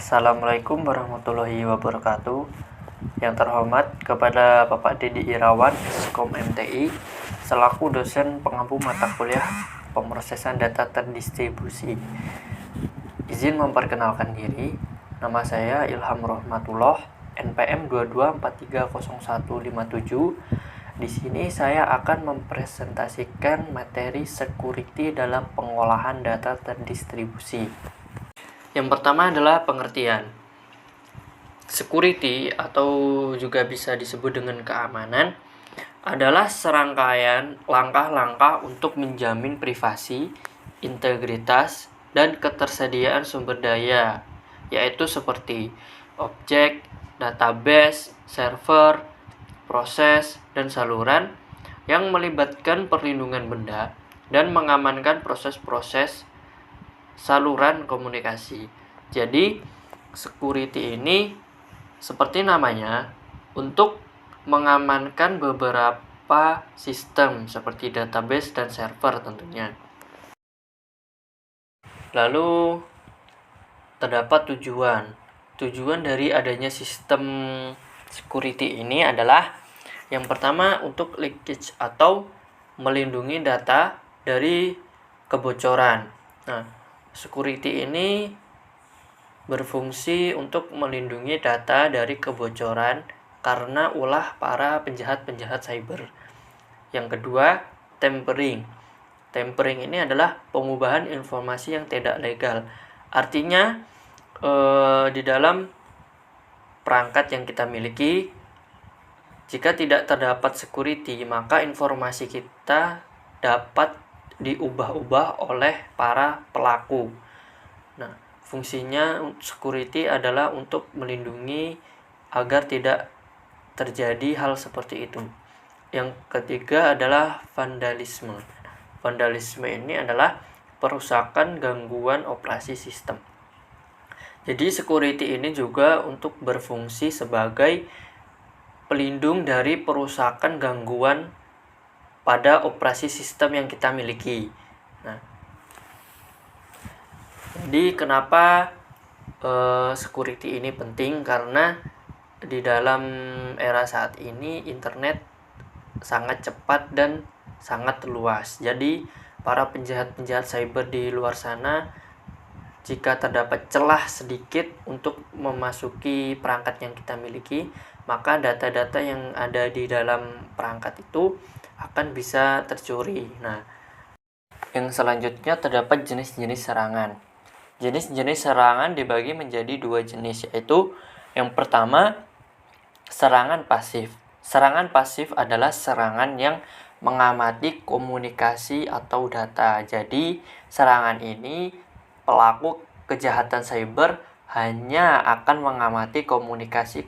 Assalamualaikum warahmatullahi wabarakatuh. Yang terhormat kepada Bapak Dedi Irawan, Skom MTI, selaku dosen pengampu mata kuliah pemrosesan data terdistribusi. Izin memperkenalkan diri, nama saya Ilham Rohmatullah, NPM 22430157. Di sini saya akan mempresentasikan materi security dalam pengolahan data terdistribusi. Yang pertama adalah pengertian. Security atau juga bisa disebut dengan keamanan adalah serangkaian langkah-langkah untuk menjamin privasi, integritas, dan ketersediaan sumber daya, yaitu seperti objek, database, server, proses, dan saluran yang melibatkan perlindungan benda dan mengamankan proses-proses saluran komunikasi. Jadi, security ini seperti namanya untuk mengamankan beberapa sistem seperti database dan server tentunya. Lalu terdapat tujuan dari adanya sistem security ini adalah yang pertama untuk leakage atau melindungi data dari kebocoran. Nah, security ini berfungsi untuk melindungi data dari kebocoran karena ulah para penjahat-penjahat cyber. Yang kedua, tampering. Tampering ini adalah pengubahan informasi yang tidak legal. Artinya di dalam perangkat yang kita miliki, jika tidak terdapat security, maka informasi kita dapat diubah-ubah oleh para pelaku. Nah, fungsinya security adalah untuk melindungi agar tidak terjadi hal seperti itu. Yang ketiga adalah vandalisme. Vandalisme ini adalah perusakan gangguan operasi sistem. Jadi security ini juga untuk berfungsi sebagai pelindung dari perusakan gangguan pada operasi sistem yang kita miliki. Nah, jadi kenapa security ini penting? Karena di dalam era saat ini internet sangat cepat dan sangat luas. Jadi para penjahat-penjahat cyber di luar sana, jika terdapat celah sedikit untuk memasuki perangkat yang kita miliki, maka data-data yang ada di dalam perangkat itu akan bisa tercuri. Nah, yang selanjutnya terdapat jenis-jenis serangan. Jenis-jenis serangan dibagi menjadi dua jenis, yaitu yang pertama, serangan pasif. Serangan pasif adalah serangan yang mengamati komunikasi atau data. Jadi, serangan ini pelaku kejahatan cyber hanya akan mengamati komunikasi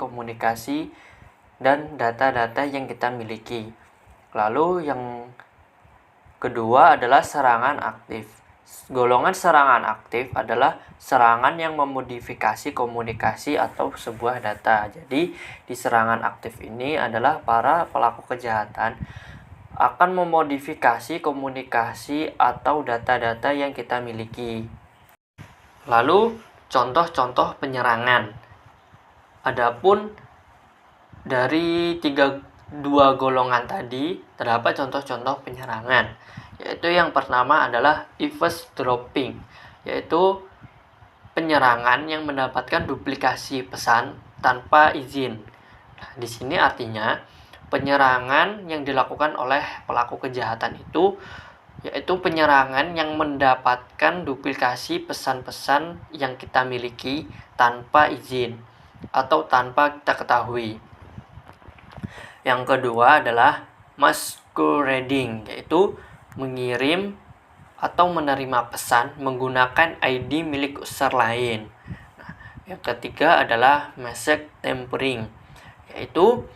dan data-data yang kita miliki. Lalu yang kedua adalah serangan aktif. Golongan serangan aktif adalah serangan yang memodifikasi komunikasi atau sebuah data. Jadi, di serangan aktif ini adalah para pelaku kejahatan akan memodifikasi komunikasi atau data-data yang kita miliki. Lalu, contoh-contoh penyerangan. Adapun dari dua golongan tadi, terdapat contoh-contoh penyerangan. Yaitu yang pertama adalah eavesdropping, yaitu penyerangan yang mendapatkan duplikasi pesan tanpa izin. Nah, di sini artinya penyerangan yang dilakukan oleh pelaku kejahatan itu yaitu penyerangan yang mendapatkan duplikasi pesan-pesan yang kita miliki tanpa izin atau tanpa kita ketahui. Yang kedua adalah masquerading, yaitu mengirim atau menerima pesan menggunakan ID milik user lain. Nah, yang ketiga adalah mask tampering, yaitu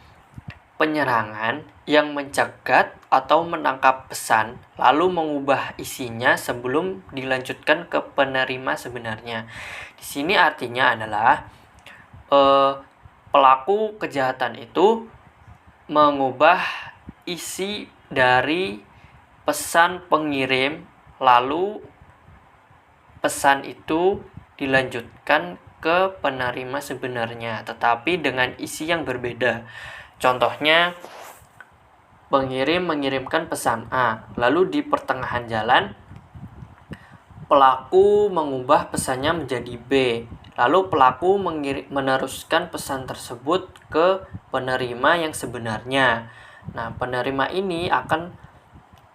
penyerangan yang mencegat atau menangkap pesan lalu mengubah isinya sebelum dilanjutkan ke penerima sebenarnya. Di sini artinya adalah pelaku kejahatan itu mengubah isi dari pesan pengirim, lalu pesan itu dilanjutkan ke penerima sebenarnya, tetapi dengan isi yang berbeda. Contohnya, pengirim mengirimkan pesan A, lalu di pertengahan jalan pelaku mengubah pesannya menjadi B. Lalu pelaku meneruskan pesan tersebut ke penerima yang sebenarnya. Nah, penerima ini akan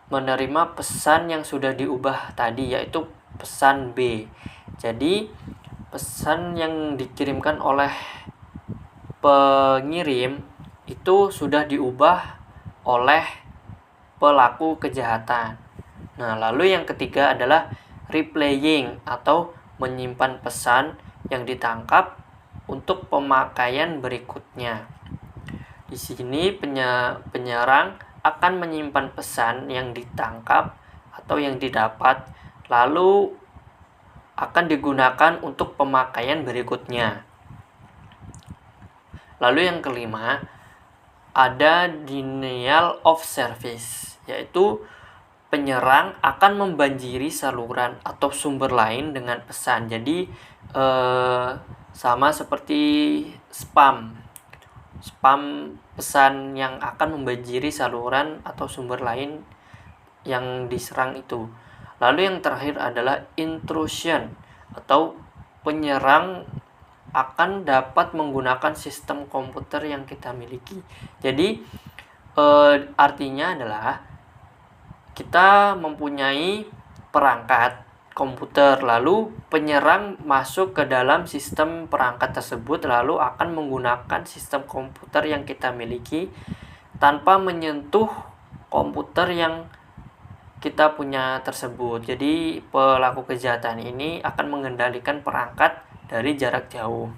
menerima pesan yang sudah diubah tadi, yaitu pesan B. Jadi, pesan yang dikirimkan oleh pengirim itu sudah diubah oleh pelaku kejahatan. Nah, lalu yang ketiga adalah replaying atau menyimpan pesan yang ditangkap untuk pemakaian berikutnya. Di sini penyerang akan menyimpan pesan yang ditangkap atau yang didapat, lalu akan digunakan untuk pemakaian berikutnya. Lalu yang kelima, ada denial of service, yaitu penyerang akan membanjiri saluran atau sumber lain dengan pesan. Jadi sama seperti spam pesan yang akan membanjiri saluran atau sumber lain yang diserang itu. Lalu yang terakhir adalah intrusion, atau penyerang akan dapat menggunakan sistem komputer yang kita miliki. Jadi artinya adalah kita mempunyai perangkat komputer, lalu penyerang masuk ke dalam sistem perangkat tersebut, lalu akan menggunakan sistem komputer yang kita miliki tanpa menyentuh komputer yang kita punya tersebut. Jadi pelaku kejahatan ini akan mengendalikan perangkat dari jarak jauh.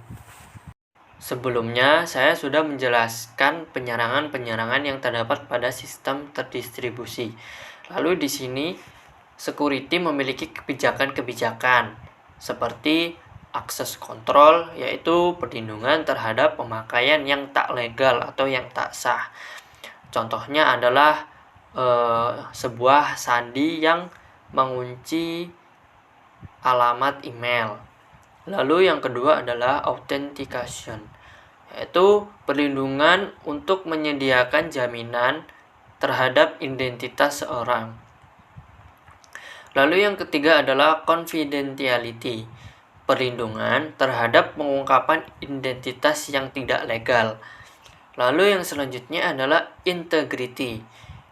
Sebelumnya, saya sudah menjelaskan penyerangan-penyerangan yang terdapat pada sistem terdistribusi. Lalu di sini, security memiliki kebijakan-kebijakan seperti access control, yaitu perlindungan terhadap pemakaian yang tak legal atau yang tak sah. Contohnya adalah sebuah sandi yang mengunci alamat email. Lalu yang kedua adalah authentication, yaitu perlindungan untuk menyediakan jaminan terhadap identitas seorang. Lalu yang ketiga adalah confidentiality, perlindungan terhadap pengungkapan identitas yang tidak legal. Lalu yang selanjutnya adalah integrity,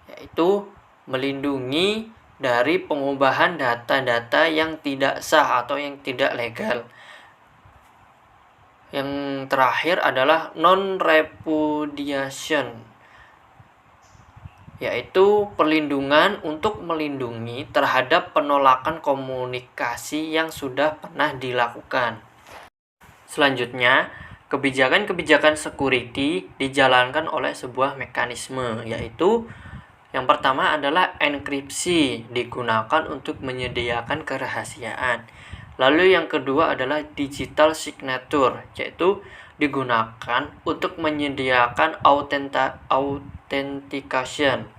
yaitu melindungi dari pengubahan data-data yang tidak sah atau yang tidak legal. Yang terakhir adalah non-repudiation, yaitu perlindungan untuk melindungi terhadap penolakan komunikasi yang sudah pernah dilakukan. Selanjutnya, kebijakan-kebijakan security dijalankan oleh sebuah mekanisme, yaitu yang pertama adalah enkripsi, digunakan untuk menyediakan kerahasiaan. Lalu yang kedua adalah digital signature, yaitu digunakan untuk menyediakan authentication.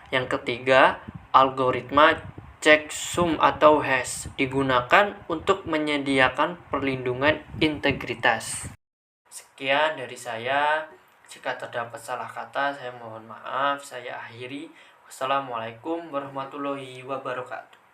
Yang ketiga, algoritma checksum atau hash, digunakan untuk menyediakan perlindungan integritas. Sekian dari saya. Jika terdapat salah kata, saya mohon maaf. Saya akhiri. Wassalamualaikum warahmatullahi wabarakatuh.